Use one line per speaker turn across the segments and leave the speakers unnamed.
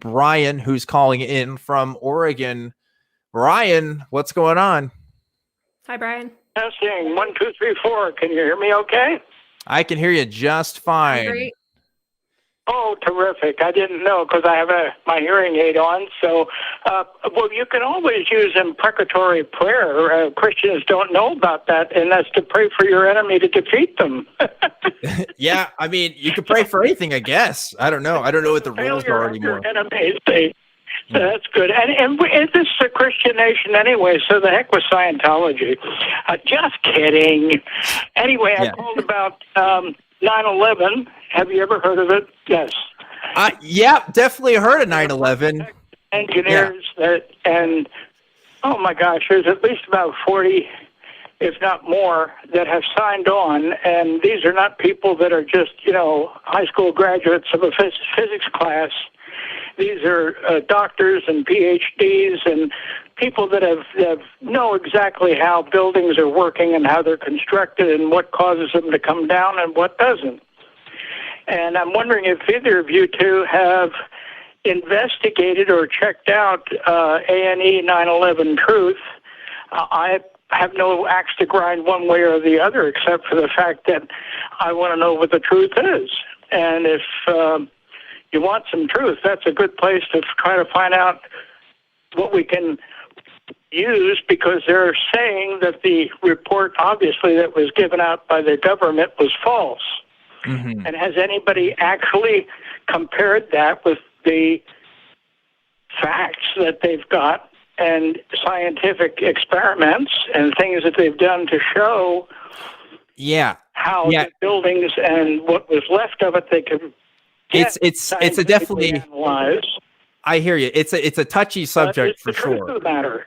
Brian, who's calling in from Oregon. Brian, what's going on?
Hi, Brian.
Testing 1, 2, 3, 4. Can you hear me okay?
I can hear you just fine.
Great.
Oh, terrific. I didn't know because I have my hearing aid on. So, well, you can always use imprecatory prayer. Christians don't know about that, and that's to pray for your enemy to defeat them.
Yeah, I mean, you can pray for anything, I guess. I don't know. I don't know what the rules are anymore.
Your enemies, so that's good. And this is a Christian nation anyway, so the heck with Scientology. Just kidding. Anyway, I called about 9/11. Have you ever heard of it? Yes.
Yeah, definitely heard of 9/11.
Engineers and oh my gosh, there's at least about 40, if not more, that have signed on. And these are not people that are just, high school graduates of a physics class. These are doctors and PhDs and people that know exactly how buildings are working and how they're constructed and what causes them to come down and what doesn't. And I'm wondering if either of you two have investigated or checked out A&E 9/11 Truth. I have no axe to grind one way or the other, except for the fact that I want to know what the truth is. And if you want some truth, that's a good place to try to find out what we can use, because they're saying that the report, obviously, that was given out by the government was false. Mm-hmm. And has anybody actually compared that with the facts that they've got and scientific experiments and things that they've done to show how the buildings and what was left of it they could
it's a definitely
analyze.
I hear you. It's a touchy subject for sure.
Truth of the matter.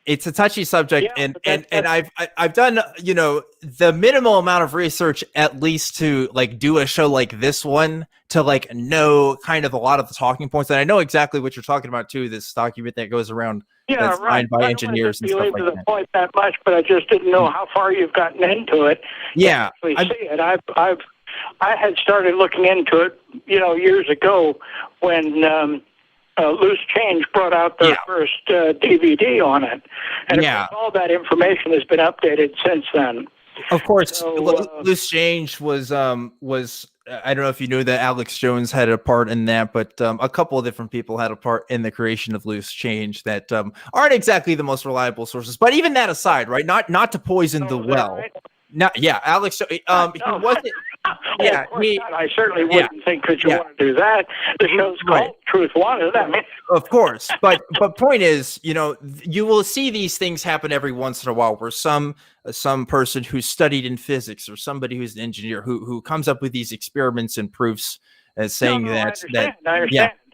It's a touchy subject, and I've done the minimal amount of research, at least to do a show like this one, to know kind of a lot of the talking points, and I know exactly what you're talking about too. This document that goes around that's signed by engineers and stuff like that. I don't want to belabor the point
that much, but I just didn't know how far you've gotten into it.
Yeah,
I see it. I had started looking into it, years ago when Loose Change brought out their first DVD on it. And of course, all that information has been updated since then.
Of course, Loose Change was I don't know if you knew that Alex Jones had a part in that, but a couple of different people had a part in the creation of Loose Change that aren't exactly the most reliable sources. But even that aside, right? Not to poison the well. Right? Alex. He wasn't.
Yeah, I certainly wouldn't think that you want to do that. The show's called Truth Wanted. I mean,
of course, but point is, you will see these things happen every once in a while, where some person who's studied in physics or somebody who's an engineer who comes up with these experiments and proofs as saying
I understand.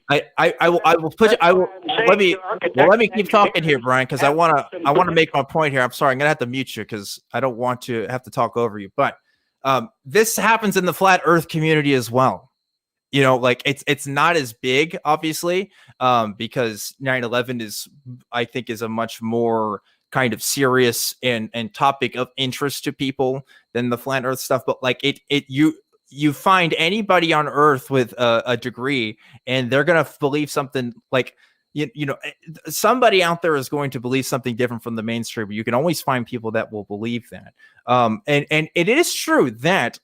I will put let me keep talking here, Brian, because I want to make my point here. I'm sorry, I'm gonna have to mute you because I don't want to have to talk over you, but. This happens in the flat earth community as well. It's not as big, obviously, because 9/11 I think is a much more kind of serious and topic of interest to people than the flat earth stuff. But you find anybody on earth with a degree and they're going to believe something somebody out there is going to believe something different from the mainstream, but you can always find people that will believe that. And it is true that,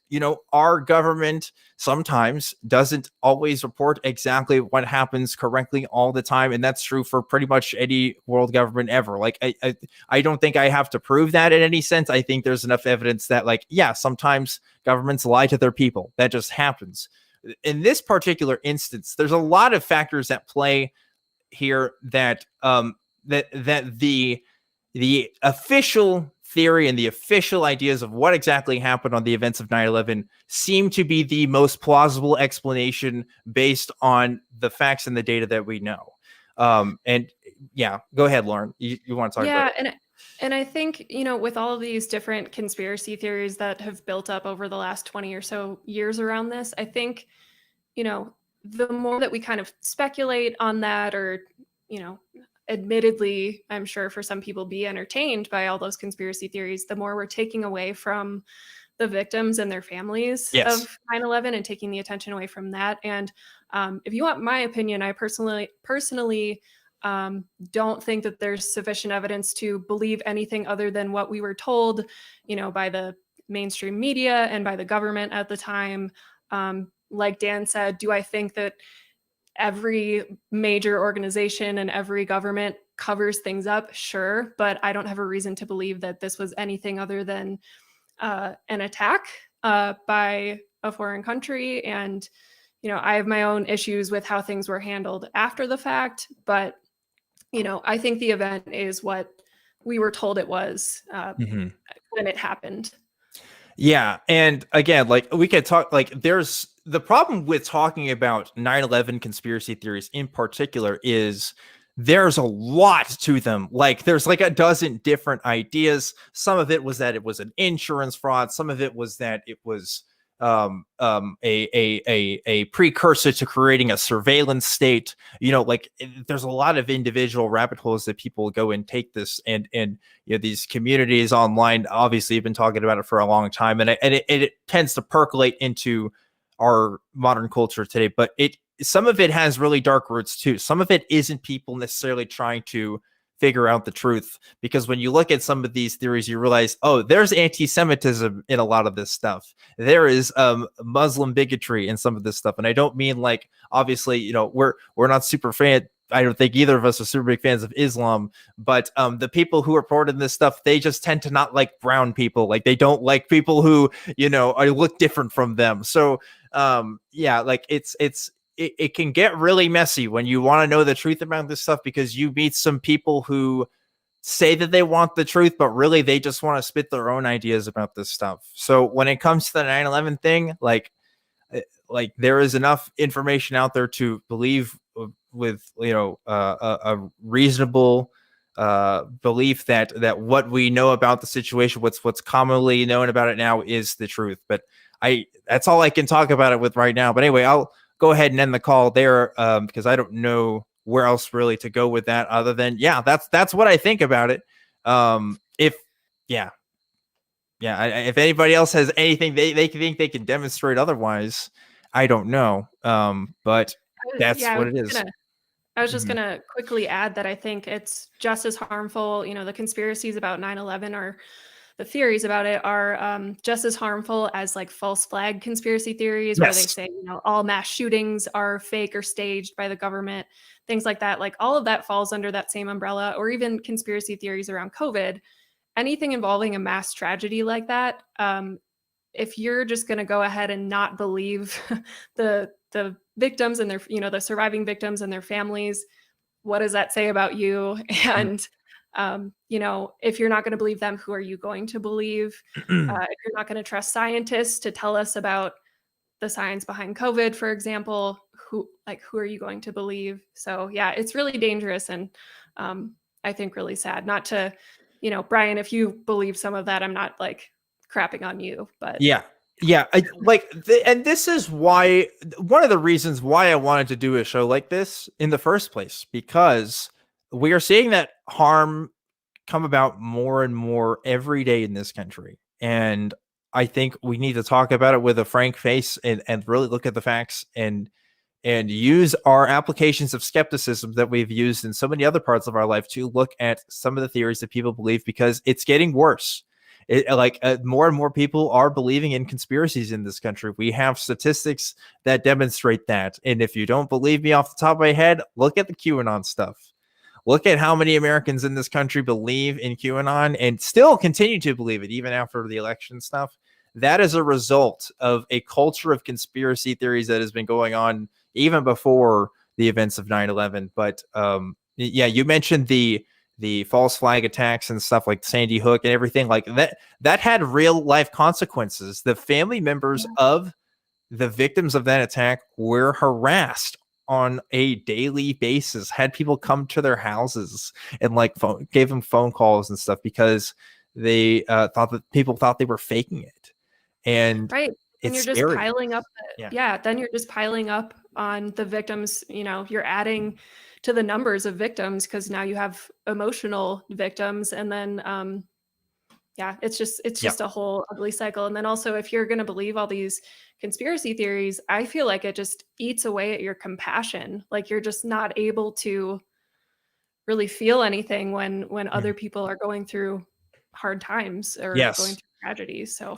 our government sometimes doesn't always report exactly what happens correctly all the time. And that's true for pretty much any world government ever. I don't think I have to prove that in any sense. I think there's enough evidence that sometimes governments lie to their people. That just happens. In this particular instance, there's a lot of factors at play here that the official theory and the official ideas of what exactly happened on the events of 9/11 seem to be the most plausible explanation based on the facts and the data that we know. And go ahead, Lauren. You want to talk about it?
And I think, with all of these different conspiracy theories that have built up over the last 20 or so years around this, I think, the more that we kind of speculate on that, or, admittedly, I'm sure for some people be entertained by all those conspiracy theories, the more we're taking away from the victims and their families of 9/11 and taking the attention away from that. And If you want my opinion, I personally don't think that there's sufficient evidence to believe anything other than what we were told, by the mainstream media and by the government at the time. Like Dan said, do I think that every major organization and every government covers things up? Sure, but I don't have a reason to believe that this was anything other than an attack by a foreign country. And, I have my own issues with how things were handled after the fact, but, I think the event is what we were told it was when it happened.
Yeah. And again, like we could talk, like there's the problem with talking about 9/11 conspiracy theories in particular is there's a lot to them. Like there's like a dozen different ideas. Some of it was that it was an insurance fraud. Some of it was that it was a precursor to creating a surveillance state. Like there's a lot of individual rabbit holes that people go and take this, and these communities online obviously have been talking about it for a long time, and it tends to percolate into our modern culture today. But some of it has really dark roots too. Some of it isn't people necessarily trying to figure out the truth, because when you look at some of these theories, you realize, oh, there's anti-Semitism in a lot of this stuff. There is Muslim bigotry in some of this stuff. And I don't mean like, obviously, we're not super fan. I don't think either of us are super big fans of Islam, but the people who report in this stuff, they just tend to not like brown people. Like they don't like people who, look different from them. So like it can get really messy when you want to know the truth about this stuff, because you meet some people who say that they want the truth, but really they just want to spit their own ideas about this stuff. So when it comes to the 9/11 thing, like there is enough information out there to believe with, a reasonable belief that what we know about the situation, what's commonly known about it now, is the truth. But that's all I can talk about it with right now. But anyway, I'll go ahead and end the call there, because I don't know where else really to go with that other than, that's what I think about it. If anybody else has anything they think they can demonstrate otherwise, I don't know. But that's what it is.
I was just going to quickly add that I think it's just as harmful. The conspiracies about 9/11 or the theories about it are just as harmful as like false flag conspiracy theories, where they say, all mass shootings are fake or staged by the government, things like that. Like all of that falls under that same umbrella, or even conspiracy theories around COVID. Anything involving a mass tragedy like that, if you're just going to go ahead and not believe the victims and their, the surviving victims and their families, what does that say about you? And if you're not going to believe them, who are you going to believe? If you're not going to trust scientists to tell us about the science behind COVID, for example, who are you going to believe? So yeah, it's really dangerous, and I think really sad. Not to, Brian, if you believe some of that, I'm not like crapping on you, but
and this is why, one of the reasons why I wanted to do a show like this in the first place, because we are seeing that harm come about more and more every day in this country. And I think we need to talk about it with a frank face and really look at the facts and use our applications of skepticism that we've used in so many other parts of our life to look at some of the theories that people believe, because it's getting worse. More and more people are believing in conspiracies in this country. We have statistics that demonstrate that. And if you don't believe me off the top of my head, look at the QAnon stuff. Look at how many Americans in this country believe in QAnon and still continue to believe it even after the election stuff. That is a result of a culture of conspiracy theories that has been going on even before the events of 9/11. But you mentioned the false flag attacks and stuff like Sandy Hook and everything like that had real life consequences. The family members of the victims of that attack were harassed on a daily basis, had people come to their houses and gave them phone calls and stuff because they thought that people thought they were faking it. And
right. And you're just
scary.
piling up. Then you're just piling up on the victims. You're adding to the numbers of victims because now you have emotional victims. And then, yeah, it's just a whole ugly cycle. And then also, if you're going to believe all these conspiracy theories, I feel like it just eats away at your compassion. Like you're just not able to really feel anything when other people are going through hard times or going through tragedies. So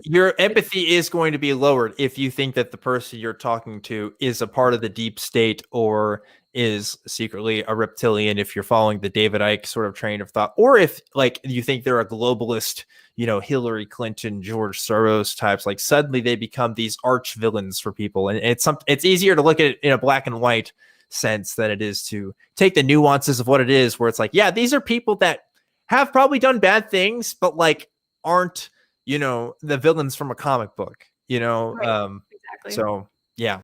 your empathy is going to be lowered if you think that the person you're talking to is a part of the deep state or is secretly a reptilian, if you're following the David Icke sort of train of thought, or if like you think they're a globalist, you know, Hillary Clinton, George Soros types. Like suddenly they become these arch villains for people, and it's easier to look at it in a black and white sense than it is to take the nuances of what it is, where it's like, yeah, these are people that have probably done bad things, but like aren't, you know, the villains from a comic book, you know.
Right. Exactly.
So yeah.